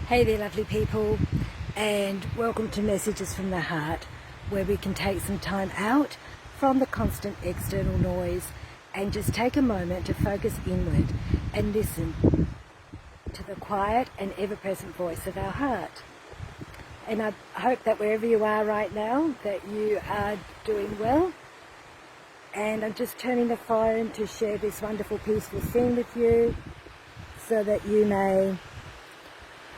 Hey there, lovely people, and welcome to Messages from the Heart, where we can take some time out from the constant external noise and just take a moment to focus inward and listen to the quiet and ever-present voice of our heart. And I hope that wherever you are right now, that you are doing well. And I'm just turning the phone to share this wonderful, peaceful scene with you so that you may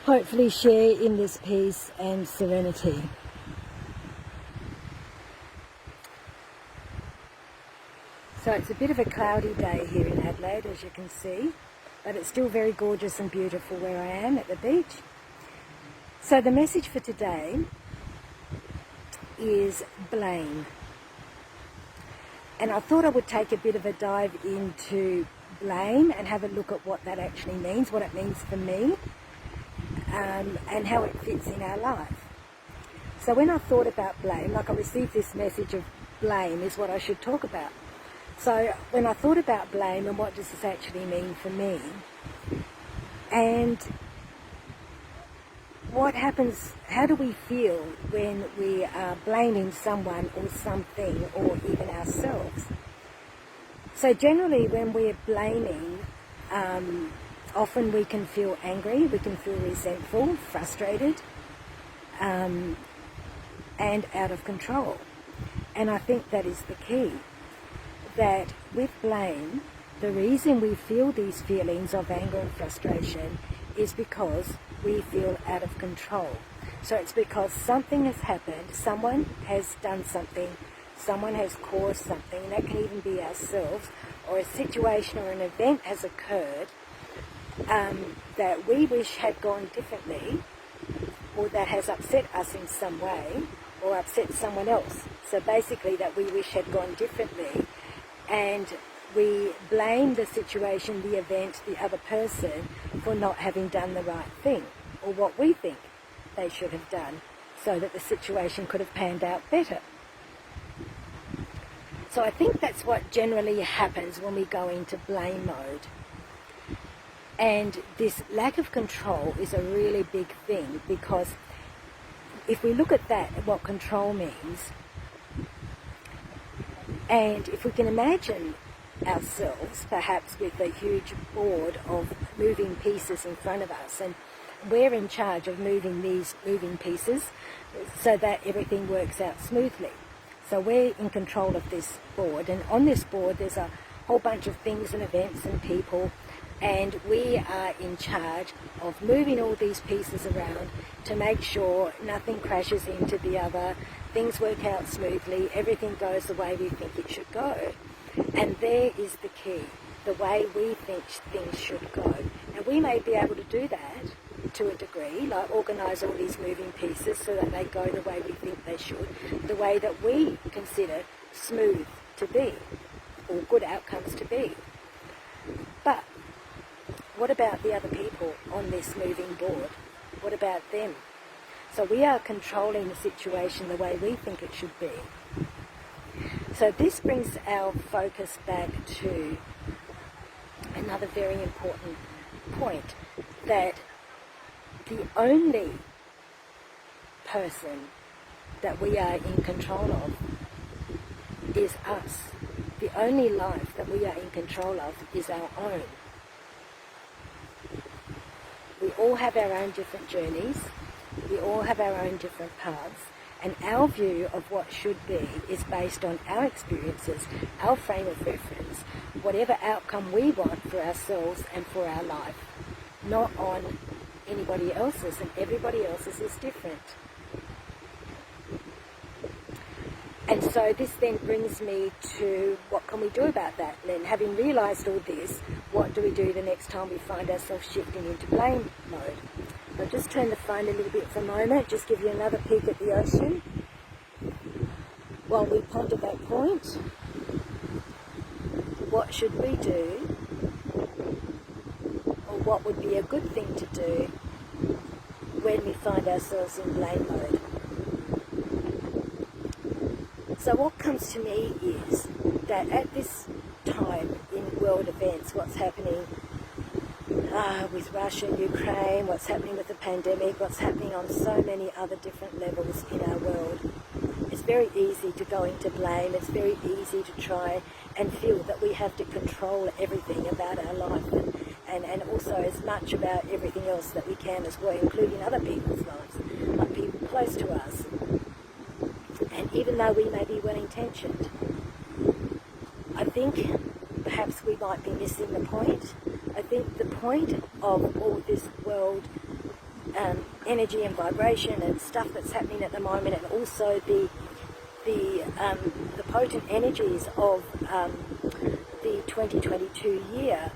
hopefully share in this peace and serenity. So it's a bit of a cloudy day here in Adelaide, as you can see, but it's still very gorgeous and beautiful where I am at the beach. So the message for today is blame. And I thought I would take a bit of a dive into blame and have a look at what that actually means, what it means for me, and how it fits in our life. So when I thought about blame, like I received this message of blame is what I should talk about. So when I thought about blame and what does this actually mean for me, and what happens, how do we feel when we are blaming someone or something or even ourselves? So generally when we're blaming, often we can feel angry, we can feel resentful, frustrated, and out of control. And I think that is the key, that with blame, the reason we feel these feelings of anger and frustration is because we feel out of control. So it's because something has happened, someone has done something, someone has caused something, and that can even be ourselves, or a situation or an event has occurred that we wish had gone differently, or that has upset us in some way, or upset someone else. So basically that we wish had gone differently, and we blame the situation, the event, the other person for not having done the right thing, or what we think they should have done, so that the situation could have panned out better. So I think that's what generally happens when we go into blame mode. And this lack of control is a really big thing, because if we look at that, what control means, and if we can imagine ourselves perhaps with a huge board of moving pieces in front of us, and we're in charge of moving these moving pieces so that everything works out smoothly. So we're in control of this board, and on this board there's a whole bunch of things and events and people, and we are in charge of moving all these pieces around to make sure nothing crashes into the other, things work out smoothly, everything goes the way we think it should go. And there is the key, the way we think things should go. And we may be able to do that to a degree, like organise all these moving pieces so that they go the way we think they should, the way that we consider smooth to be, or good outcomes to be. But what about the other people on this moving board? What about them? So we are controlling the situation the way we think it should be. So this brings our focus back to another very important point, that the only person that we are in control of is us. The only life that we are in control of is our own. We all have our own different journeys, we all have our own different paths, and our view of what should be is based on our experiences, our frame of reference, whatever outcome we want for ourselves and for our life, not on anybody else's, and everybody else's is different. And so this then brings me to, what can we do about that then? Having realised all this, what do we do the next time we find ourselves shifting into blame mode? I'll just turn the phone a little bit for a moment, just give you another peek at the ocean while we ponder that point. What should we do, or what would be a good thing to do when we find ourselves in blame mode? So what comes to me is that at this time in world events, what's happening with Russia, Ukraine, what's happening with the pandemic, what's happening on so many other different levels in our world. It's very easy to go into blame. It's very easy to try and feel that we have to control everything about our life and also as much about everything else that we can as well, including other people's lives, like people close to us. And even though we may be well-intentioned, I think perhaps we might be missing the point. I think the point of all this world energy and vibration and stuff that's happening at the moment, and also the potent energies of the 2022 year,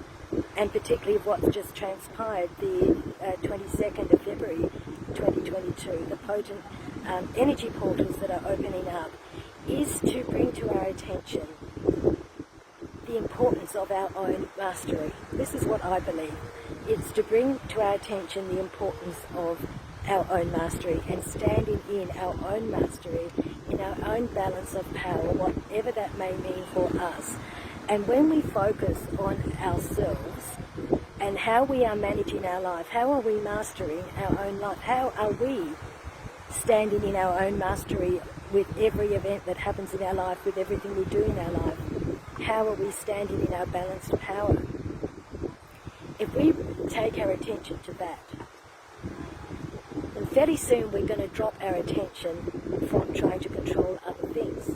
and particularly what's just transpired, the 22nd of February 2022, the potent energy portals that are opening up, is to bring to our attention the importance of our own mastery. This is what I believe. It's to bring to our attention the importance of our own mastery and standing in our own mastery, in our own balance of power, whatever that may mean for us. And when we focus on ourselves and how we are managing our life, how are we mastering our own life, how are we standing in our own mastery with every event that happens in our life, with everything we do in our life, how are we standing in our balanced power? If we take our attention to that, then fairly soon we're going to drop our attention from trying to control other things.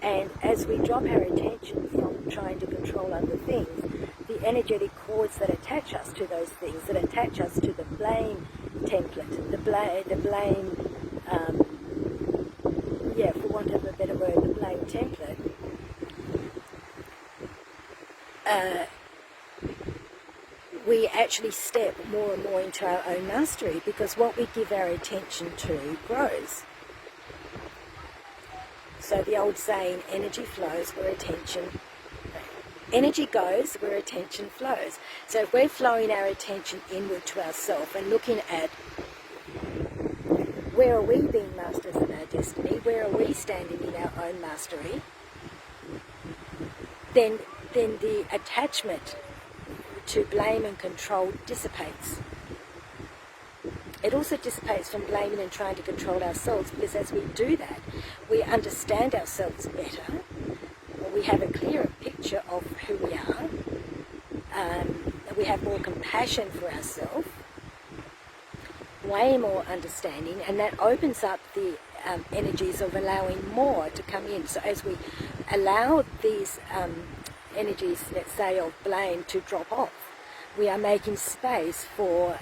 And as we drop our attention from trying to control other things, the energetic cords that attach us to those things, that attach us to the blame template, the blame, for want of a better word, the blame template, we actually step more and more into our own mastery, because what we give our attention to grows. So the old saying, energy flows where energy goes where attention flows. So if we're flowing our attention inward to ourselves and looking at where are we being masters of our destiny, where are we standing in our own mastery, then the attachment to blame and control dissipates. It also dissipates from blaming and trying to control ourselves, because as we do that, we understand ourselves better, we have a clearer picture of who we are, we have more compassion for ourselves, way more understanding, and that opens up the energies of allowing more to come in. So as we allow these energies, let's say, of blame to drop off, we are making space for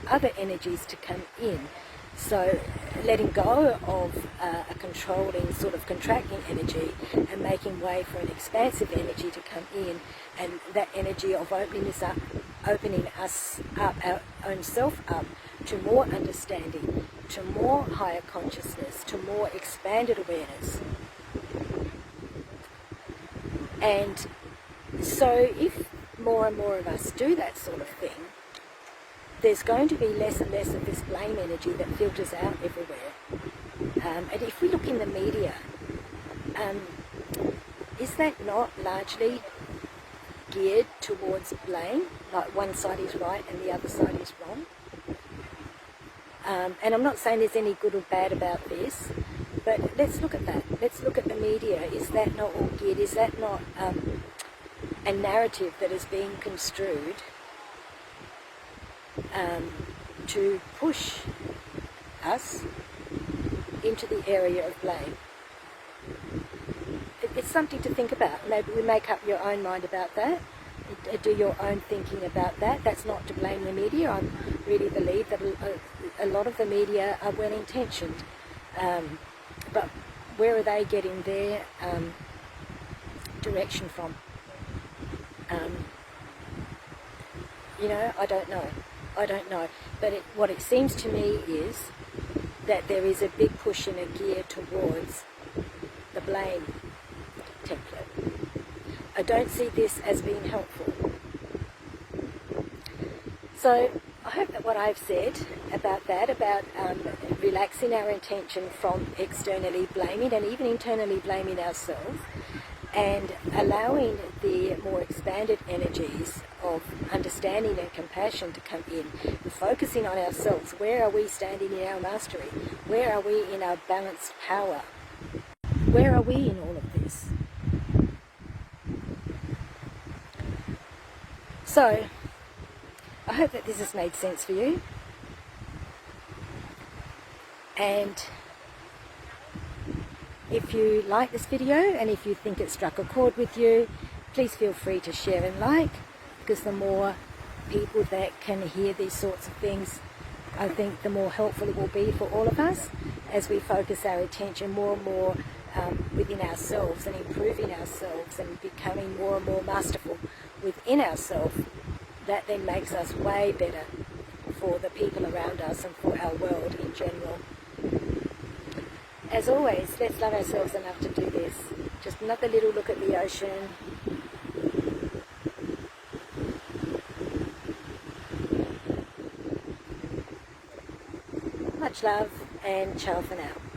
other energies to come in. So letting go of a controlling, sort of contracting energy and making way for an expansive energy to come in, and that energy of opening us up, our own self up, to more understanding, to more higher consciousness, to more expanded awareness. And so if more and more of us do that sort of thing, there's going to be less and less of this blame energy that filters out everywhere. And if we look in the media, is that not largely geared towards blame? Like one side is right and the other side is wrong? And I'm not saying there's any good or bad about this, but let's look at that. Let's look at the media. Is that not all geared? Is that not a narrative that is being construed to push us into the area of blame? It's something to think about. Maybe we make up your own mind about that, do your own thinking about that. That's not to blame the media. I really believe that a lot of the media are well-intentioned, but where are they getting their direction from? I don't know. But what it seems to me is that there is a big push and a gear towards the blame template. I don't see this as being helpful. So I hope that what I've said about that, about relaxing our intention from externally blaming and even internally blaming ourselves, and allowing the more expanded energies of understanding and compassion to come in, and focusing on ourselves. Where are we standing in our mastery? Where are we in our balanced power? Where are we in all of this? So, I hope that this has made sense for you. And if you like this video and if you think it struck a chord with you, please feel free to share and like, because the more people that can hear these sorts of things, I think the more helpful it will be for all of us as we focus our attention more and more within ourselves and improving ourselves and becoming more and more masterful within ourselves. That then makes us way better for the people around us and for our world in general. As always, let's love ourselves enough to do this. Just another little look at the ocean. Much love and ciao for now.